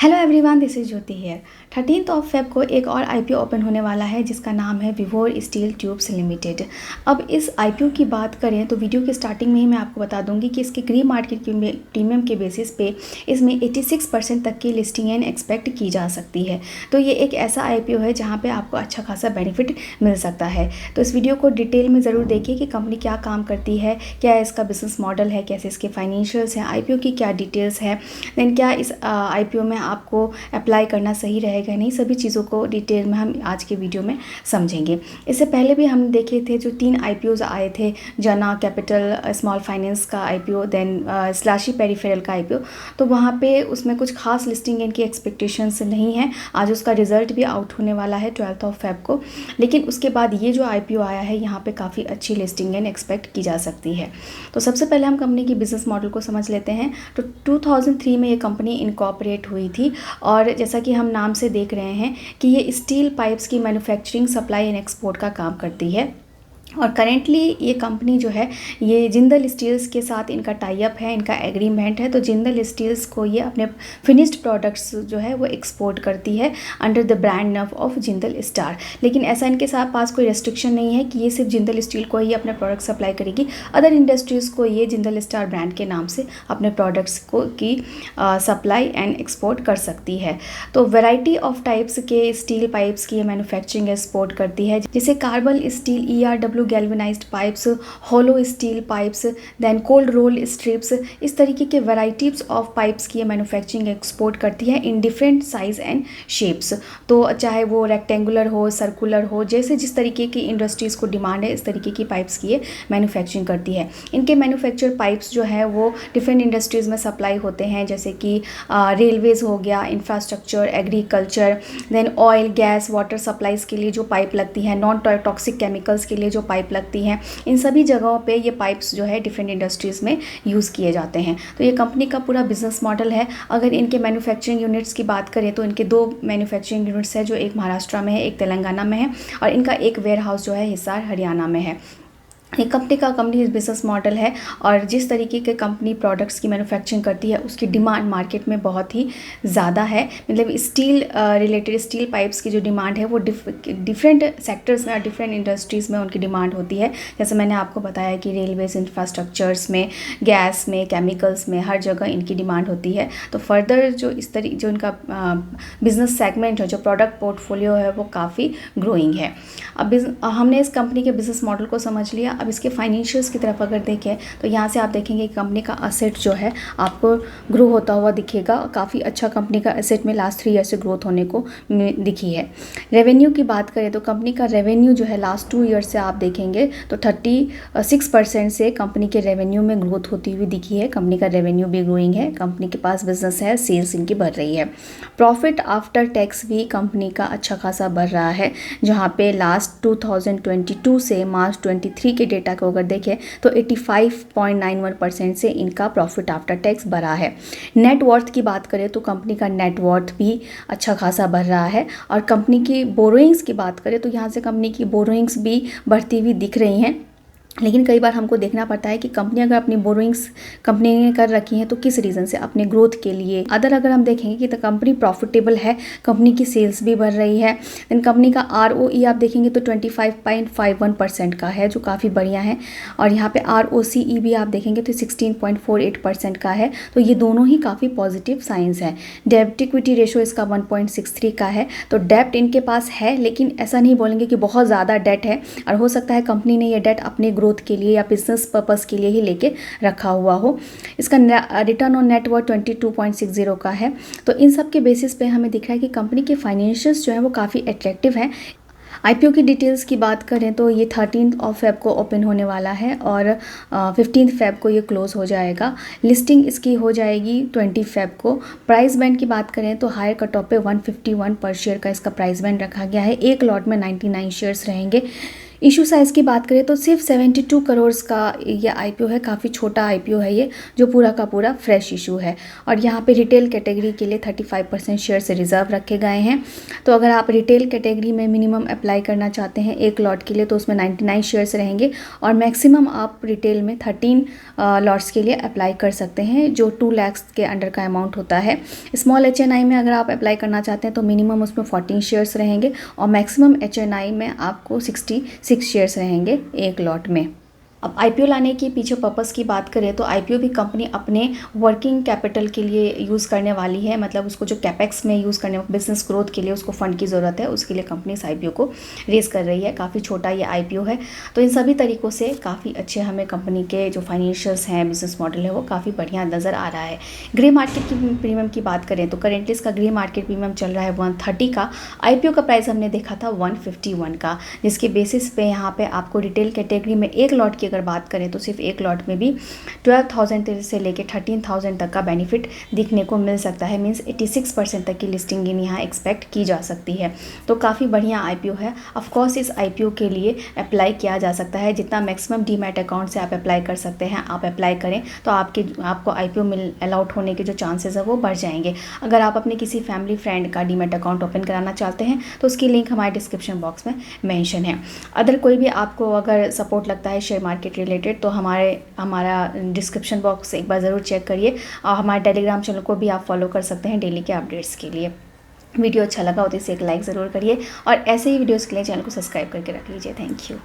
Hello everyone, this is Jyoti here. 13 Feb को एक और आईपीओ ओपन होने वाला है जिसका नाम है विभोर स्टील ट्यूब्स लिमिटेड। अब इस आईपीओ की बात करें तो वीडियो के स्टार्टिंग में ही मैं आपको बता दूंगी कि इसके ग्री मार्केट की प्रीमियम के बेसिस पे इसमें 86% तक की लिस्टिंग एंड एक्सपेक्ट की जा सकती है। तो ये एक ऐसा आईपीओ है जहाँ पर आपको अच्छा खासा बेनिफिट मिल सकता है। तो इस वीडियो को डिटेल में ज़रूर देखिए कि कंपनी क्या काम करती है, क्या इसका बिजनेस मॉडल है, कैसे इसके फाइनेंशियल्स हैं, आईपीओ की क्या डिटेल्स है, देन क्या इस आईपीओ में आपको अप्लाई करना सही रहेगा नहीं, सभी चीज़ों को डिटेल में हम आज के वीडियो में समझेंगे। इससे पहले भी हम देखे थे जो 3 आईपीओज आए थे, जना कैपिटल स्मॉल फाइनेंस का आईपीओ, देन स्लैशी पेरिफेरल का आईपीओ। तो वहाँ पे उसमें कुछ खास लिस्टिंग इनकी एक्सपेक्टेशंस नहीं है। आज उसका रिजल्ट भी आउट होने वाला है 12 फेब को, लेकिन उसके बाद ये जो आईपीओ आया है यहाँ पे काफ़ी अच्छी लिस्टिंग एंड एक्सपेक्ट की जा सकती है। तो सबसे पहले हम कंपनी की बिजनेस मॉडल को समझ लेते हैं। तो 2003 में ये कंपनी इनकॉर्पोरेट हुई थी और जैसा कि हम नाम से देख रहे हैं कि ये स्टील पाइप्स की मैन्युफैक्चरिंग, सप्लाई एंड एक्सपोर्ट का काम करती है। और करेंटली ये कंपनी जो है ये जिंदल स्टील्स के साथ इनका टाई अप है, इनका एग्रीमेंट है। तो जिंदल स्टील्स को ये अपने फिनिश्ड प्रोडक्ट्स जो है वो एक्सपोर्ट करती है under the brand name of Jindal star. लेकिन ऐसा इनके साथ पास कोई रेस्ट्रिक्शन नहीं है कि ये सिर्फ जिंदल स्टील को ही अपने प्रोडक्ट सप्लाई करेगी। अदर इंडस्ट्रीज़ को ये जिंदल स्टार ब्रांड के नाम से अपने प्रोडक्ट्स को की सप्लाई एंड एक्सपोर्ट कर सकती है। तो वेराइटी ऑफ टाइप्स के स्टील पाइप्स की मैन्युफैक्चरिंग एक्सपोर्ट करती है, जैसे carbon steel, ERW galvanised pipes, hollow steel pipes, then cold roll strips, इस तरीके के वैराइटीज ऑफ पाइप्स की मैन्युफैक्चरिंग एक्सपोर्ट करती है in different size and shapes. तो चाहे वो रेक्टेंगुलर हो, सर्कुलर हो, जैसे जिस तरीके की इंडस्ट्रीज़ को डिमांड है इस तरीके की पाइप्स की ये मैन्युफैक्चरिंग करती है। इनके मैन्युफैक्चर पाइप्स जो है वो डिफरेंट इंडस्ट्रीज़ में सप्लाई होते हैं, जैसे कि रेलवेज़ हो गया, infrastructure, agriculture, then oil, gas, water supplies के लिए जो पाइप लगती है, नॉन टॉक्सिक केमिकल्स के लिए जो पाइप लगती हैं, इन सभी जगहों पे ये पाइप्स जो है डिफरेंट इंडस्ट्रीज़ में यूज़ किए जाते हैं। तो ये कंपनी का पूरा बिजनेस मॉडल है। अगर इनके मैन्युफैक्चरिंग यूनिट्स की बात करें तो इनके 2 मैन्युफैक्चरिंग यूनिट्स है, जो एक महाराष्ट्र में है, एक तेलंगाना में है, और इनका एक वेयर हाउस जो है हिसार, हरियाणा में है। ये कंपनी बिजनेस मॉडल है और जिस तरीके के कंपनी प्रोडक्ट्स की मैन्युफैक्चरिंग करती है उसकी डिमांड मार्केट में बहुत ही ज़्यादा है। मतलब स्टील रिलेटेड स्टील पाइप्स की जो डिमांड है वो डिफरेंट सेक्टर्स में और डिफरेंट इंडस्ट्रीज़ में उनकी डिमांड होती है। जैसे मैंने आपको बताया कि रेलवेज, इंफ्रास्ट्रक्चर्स में, गैस में, केमिकल्स में, हर जगह इनकी डिमांड होती है। तो फर्दर जो जो इनका बिजनेस सेगमेंट है, जो प्रोडक्ट पोर्टफोलियो है, वो काफ़ी ग्रोइंग है। अब हमने इस कंपनी के बिजनेस मॉडल को समझ लिया। अब इसके फाइनेंशियल्स की तरफ अगर देखें तो यहाँ से आप देखेंगे कि कंपनी का असेट जो है आपको ग्रो होता हुआ दिखेगा। काफ़ी अच्छा कंपनी का असेट में लास्ट 3 ईयर से ग्रोथ होने को दिखी है। रेवेन्यू की बात करें तो कंपनी का रेवेन्यू जो है लास्ट 2 ईयर से आप देखेंगे तो 36% से कंपनी के रेवेन्यू में ग्रोथ होती हुई दिखी है। कंपनी का रेवेन्यू भी ग्रोइंग है, कंपनी के पास बिजनेस है, सेल्स इनकी बढ़ रही है। प्रॉफिट आफ्टर टैक्स भी कंपनी का अच्छा खासा बढ़ रहा है, जहाँ पे लास्ट 2022 से मार्च 23 के डेटा को अगर देखें तो 85.91% से इनका प्रॉफिट आफ्टर टैक्स बढ़ा है। नेट वर्थ की बात करें तो कंपनी का नेट वर्थ भी अच्छा खासा बढ़ रहा है। और कंपनी की बोरोइंग्स की बात करें तो यहाँ से कंपनी की बोरोइंग्स भी बढ़ती हुई दिख रही हैं। लेकिन कई बार हमको देखना पड़ता है कि कंपनी अगर अपनी बोरोइंग्स कंपनी ने कर रखी हैं तो किस रीज़न से, अपने ग्रोथ के लिए। अगर हम देखेंगे कि तो कंपनी प्रॉफिटेबल है, कंपनी की सेल्स भी बढ़ रही है। देन कंपनी का ROE आप देखेंगे तो 25.51% का है, जो काफ़ी बढ़िया है। और यहाँ पे ROCE भी आप देखेंगे तो 16.48% का है। तो ये दोनों ही काफ़ी पॉजिटिव साइंस है। डेब्ट इक्विटी रेशो इसका 1.63 का है। तो डेब्ट इनके पास है, लेकिन ऐसा नहीं बोलेंगे कि बहुत ज़्यादा डेट है, और हो सकता है कंपनी ने ये डेट अपने ग्रोथ के लिए या बिजनेस पर्पस के लिए ही लेके रखा हुआ हो। इसका रिटर्न ऑन नेटवर्थ 22.60 का है। तो इन सब के बेसिस पे हमें दिख रहा है कि कंपनी के फाइनेंशियल्स जो है वो काफ़ी अट्रैक्टिव हैं। आईपीओ की डिटेल्स की बात करें तो ये 13 फेब को ओपन होने वाला है और 15 फेब को ये क्लोज़ हो जाएगा। लिस्टिंग इसकी हो जाएगी 20 फेब को। प्राइस बैंड की बात करें तो हायर कट ऑफ पे 151 पर शेयर का इसका प्राइस बैंड रखा गया है। एक लॉट में 99 शेयर्स रहेंगे। इशू साइज़ की बात करें तो सिर्फ 72 करोड़ का ये आईपीओ है, काफ़ी छोटा आईपीओ है ये, जो पूरा का पूरा फ्रेश इशू है। और यहाँ पे रिटेल कैटेगरी के लिए 35% शेयर्स रिजर्व रखे गए हैं। तो अगर आप रिटेल कैटेगरी में मिनिमम अप्लाई करना चाहते हैं एक लॉट के लिए तो उसमें 99 शेयर्स रहेंगे और मैक्सिमम आप रिटेल में 13 लॉट्स के लिए अप्लाई कर सकते हैं, जो 2 लाख के अंडर का अमाउंट होता है। स्मॉल एचएनआई में अगर आप अप्लाई करना चाहते हैं तो मिनिमम उसमें 14 शेयर्स रहेंगे और मैक्सिमम एचएनआई में आपको 66 शेयर्स रहेंगे एक लॉट में। अब आईपीओ लाने के पीछे पर्पस की बात करें तो आईपीओ भी कंपनी अपने वर्किंग कैपिटल के लिए यूज़ करने वाली है, मतलब उसको जो कैपेक्स में यूज़ करने, बिजनेस ग्रोथ के लिए उसको फंड की ज़रूरत है, उसके लिए कंपनी इस आईपीओ को रेज़ कर रही है। काफ़ी छोटा ये आईपीओ है। तो इन सभी तरीक़ों से काफ़ी अच्छे हमें कंपनी के जो फाइनेंशियल्स हैं, बिजनेस मॉडल है, वो काफ़ी बढ़िया नज़र आ रहा है। ग्रे मार्केट की प्रीमियम की बात करें तो करेंटली इसका ग्रे मार्केट प्रीमियम चल रहा है 130 का। आईपीओ का प्राइस हमने देखा था 151 का, जिसके बेसिस पे यहाँ पे आपको रिटेल कैटेगरी में एक लॉट की अगर बात करें तो सिर्फ एक लॉट में भी 12,000 से लेकर 13,000 तक का बेनिफिट दिखने को मिल सकता है। मींस 86% तक की लिस्टिंग इन यहाँ एक्सपेक्ट की जा सकती है। तो काफ़ी बढ़िया आईपीओ है। ऑफ कोर्स इस आईपीओ के लिए अप्लाई किया जा सकता है, जितना मैक्सिमम डीमैट अकाउंट से आप अप्लाई कर सकते हैं आप अप्लाई करें तो आपको आईपीओ मिल अलाउट होने के जो चांसेस है वो बढ़ जाएंगे। अगर आप अपने किसी फैमिली फ्रेंड का डीमैट अकाउंट ओपन कराना चाहते हैं तो उसकी लिंक हमारे डिस्क्रिप्शन बॉक्स में मेंशन है। अदर कोई भी आपको अगर सपोर्ट लगता है शेयर मार्केट रिलेटेड तो हमारा डिस्क्रिप्शन बॉक्स एक बार ज़रूर चेक करिए और हमारे टेलीग्राम चैनल को भी आप फॉलो कर सकते हैं डेली के अपडेट्स के लिए। वीडियो अच्छा लगा हो तो इसे एक लाइक ज़रूर करिए और ऐसे ही वीडियोज़ के लिए चैनल को सब्सक्राइब करके रख लीजिए। Thank you.